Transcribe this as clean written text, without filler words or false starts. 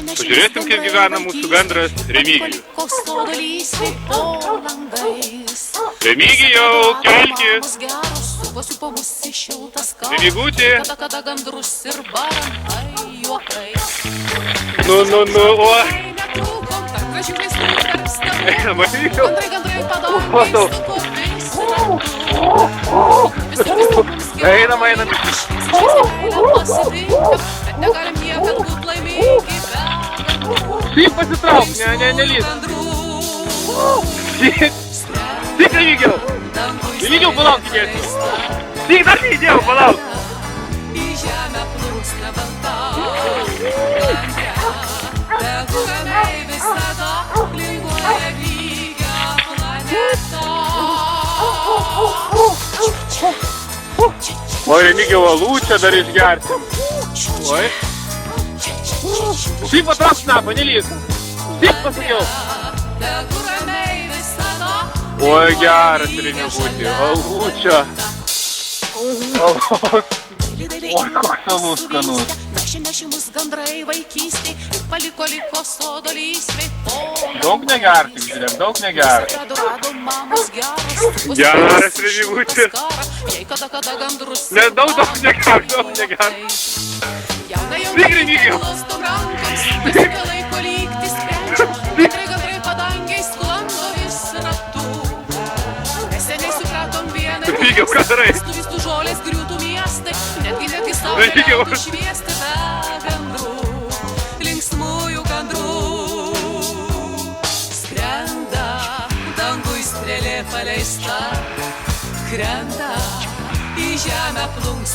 Pažiūrėsim, kaip gyvena mūsų gandras Remigijus. Remigijau, kelkis! Remigutė! Nu, o! Matykau! Einam. Šiaip pasitrauk, nelys. Tik, Remigijau! Remigijau, palauk, tikėsiu. Tik, dar neįdėjau, palauk. Oi, Remigijau, alūčio dar išgersim. Oi. Šiaip patrauk snapą, nelys. Šiaip pasakiau. Oi, geras, Remigutė, alūčio. Oi, koks alus skanus. Daug negersim, žiūrėk, daug negersim. Geras, Remigutė. Daug negersim. Tik, Remigijau. Remigijau, ką darai? Remigijau. Linksmųjų gandrų skrenda, dangui strėlė paleista, krenta į žemę plunksna.